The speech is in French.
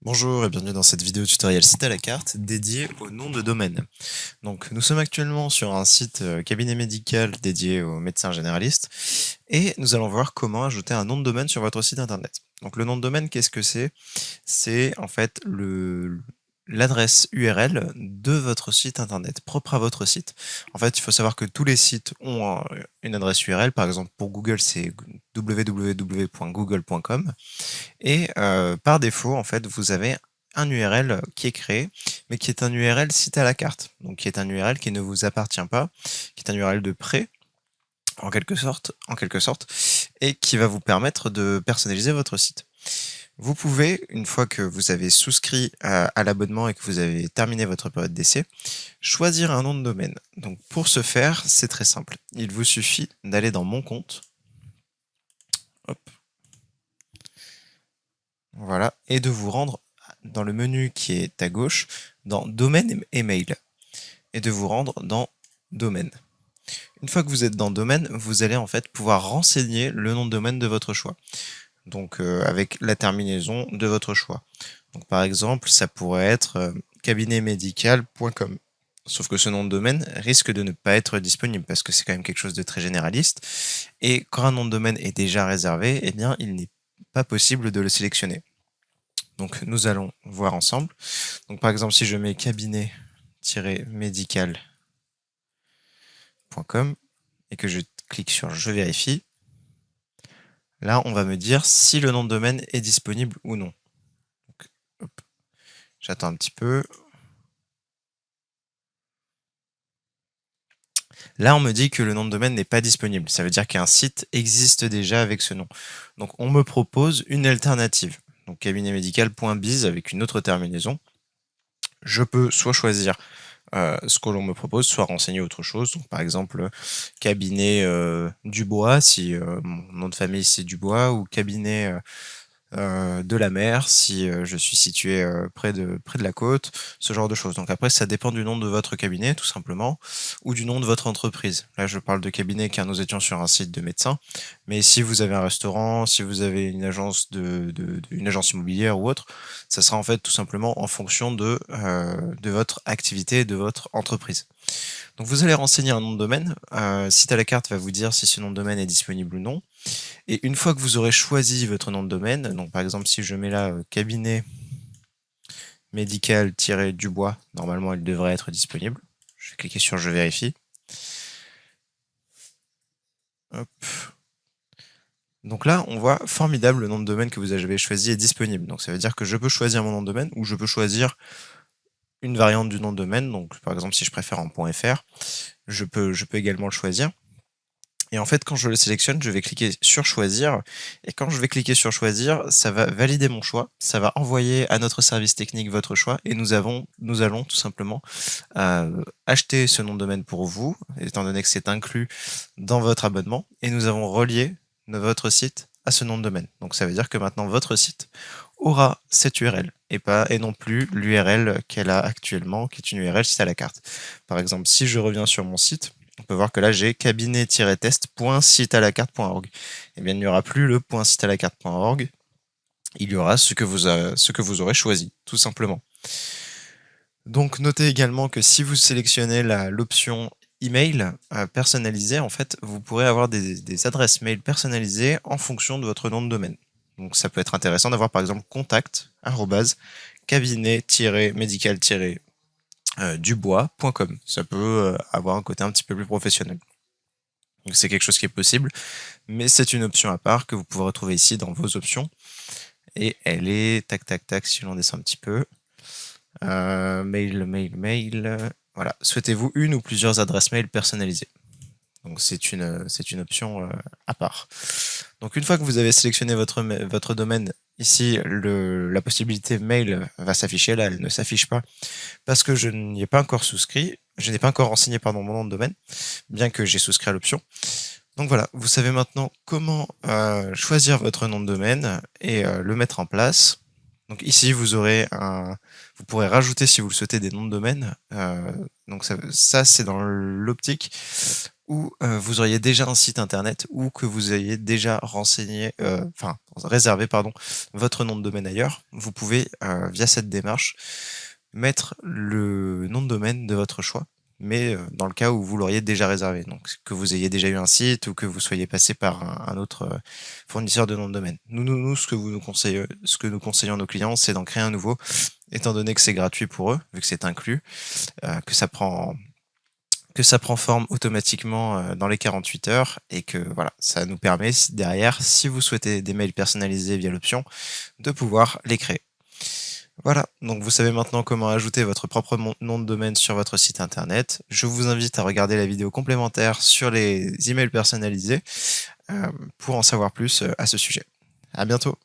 Bonjour et bienvenue dans cette vidéo tutoriel site à la carte dédiée au nom de domaine. Donc nous sommes actuellement sur un site cabinet médical dédié aux médecins généralistes et nous allons voir comment ajouter un nom de domaine sur votre site internet. Donc le nom de domaine, qu'est-ce que c'est? C'est en fait l'adresse URL de votre site internet, propre à votre site. En fait, il faut savoir que tous les sites ont une adresse URL. Par exemple, pour Google, c'est www.google.com. Et par défaut, en fait, vous avez un URL qui est créé, mais qui est un URL cité à la carte. Donc qui est un URL qui ne vous appartient pas, qui est un URL de prêt, en quelque sorte, et qui va vous permettre de personnaliser votre site. Vous pouvez, une fois que vous avez souscrit à l'abonnement et que vous avez terminé votre période d'essai, choisir un nom de domaine. Donc pour ce faire, c'est très simple. Il vous suffit d'aller dans Mon compte. Hop. Voilà, et de vous rendre dans le menu qui est à gauche, dans Domaine et Mail, et de vous rendre dans Domaine. Une fois que vous êtes dans Domaine, vous allez en fait pouvoir renseigner le nom de domaine de votre choix. Donc avec la terminaison de votre choix. Donc par exemple, ça pourrait être cabinetmédical.com. Sauf que ce nom de domaine risque de ne pas être disponible parce que c'est quand même quelque chose de très généraliste. Et quand un nom de domaine est déjà réservé, eh bien il n'est pas possible de le sélectionner. Donc nous allons voir ensemble. Donc par exemple, si je mets cabinet-médical.com et que je clique sur je vérifie, là on va me dire si le nom de domaine est disponible ou non. Donc, hop, j'attends un petit peu. Là on me dit que le nom de domaine n'est pas disponible. Ça veut dire qu'un site existe déjà avec ce nom. Donc on me propose une alternative. Donc cabinetmédical.biz avec une autre terminaison. Je peux soit choisir ce que l'on me propose, soit renseigner autre chose. Donc, par exemple, cabinet Dubois, si mon nom de famille c'est Dubois, ou cabinet de la mer, si je suis situé près de la côte, ce genre de choses. Donc après, ça dépend du nom de votre cabinet, tout simplement, ou du nom de votre entreprise. Là, je parle de cabinet car nous étions sur un site de médecin, mais si vous avez un restaurant, si vous avez une agence une agence immobilière ou autre, ça sera en fait tout simplement en fonction de votre activité et de votre entreprise. Donc vous allez renseigner un nom de domaine. Site à la carte va vous dire si ce nom de domaine est disponible ou non. Et une fois que vous aurez choisi votre nom de domaine, donc par exemple si je mets là cabinet médical-dubois, normalement il devrait être disponible. Je vais cliquer sur je vérifie. Hop. Donc là, on voit formidable, le nom de domaine que vous avez choisi est disponible. Donc ça veut dire que je peux choisir mon nom de domaine ou je peux choisir une variante du nom de domaine. Donc par exemple si je préfère en .fr, je peux également le choisir. Et en fait, quand je le sélectionne, je vais cliquer sur choisir. Et quand je vais cliquer sur choisir, ça va valider mon choix. Ça va envoyer à notre service technique votre choix. Et nous allons tout simplement acheter ce nom de domaine pour vous, étant donné que c'est inclus dans votre abonnement. Et nous avons relié votre site à ce nom de domaine. Donc ça veut dire que maintenant votre site aura cette URL et non plus l'URL qu'elle a actuellement, qui est une URL site à la carte. Par exemple, si je reviens sur mon site, on peut voir que là j'ai cabinet-test.sitealacarte.org. Eh bien, il n'y aura plus le .sitealacarte.org, il y aura ce que vous aurez choisi, tout simplement. Donc notez également que si vous sélectionnez l'option email personnalisé, en fait, vous pourrez avoir des adresses mail personnalisées en fonction de votre nom de domaine. Donc ça peut être intéressant d'avoir par exemple contact cabinet-médical dubois.com. Ça peut avoir un côté un petit peu plus professionnel. Donc c'est quelque chose qui est possible, mais c'est une option à part que vous pouvez retrouver ici dans vos options. Et elle est, tac tac tac, si l'on descend un petit peu, mail, voilà. Souhaitez-vous une ou plusieurs adresses mail personnalisées? Donc c'est une option à part. Donc une fois que vous avez sélectionné votre domaine, ici la possibilité mail va s'afficher. Là, elle ne s'affiche pas parce que je n'y ai pas encore souscrit. Je n'ai pas encore renseigné mon nom de domaine, bien que j'ai souscrit à l'option. Donc voilà, vous savez maintenant comment choisir votre nom de domaine et le mettre en place. Donc ici, vous pourrez rajouter si vous le souhaitez des noms de domaine. Donc ça c'est dans l'optique où vous auriez déjà un site internet ou que vous ayez déjà réservé votre nom de domaine ailleurs, vous pouvez, via cette démarche, mettre le nom de domaine de votre choix, mais dans le cas où vous l'auriez déjà réservé. Donc que vous ayez déjà eu un site ou que vous soyez passé par un autre fournisseur de nom de domaine. Nous, ce que nous conseillons à nos clients, c'est d'en créer un nouveau, étant donné que c'est gratuit pour eux, vu que c'est inclus, que ça prend forme automatiquement dans les 48 heures et que voilà, ça nous permet derrière, si vous souhaitez des mails personnalisés via l'option, de pouvoir les créer. Voilà, donc vous savez maintenant comment ajouter votre propre nom de domaine sur votre site internet. Je vous invite à regarder la vidéo complémentaire sur les emails personnalisés pour en savoir plus à ce sujet. À bientôt.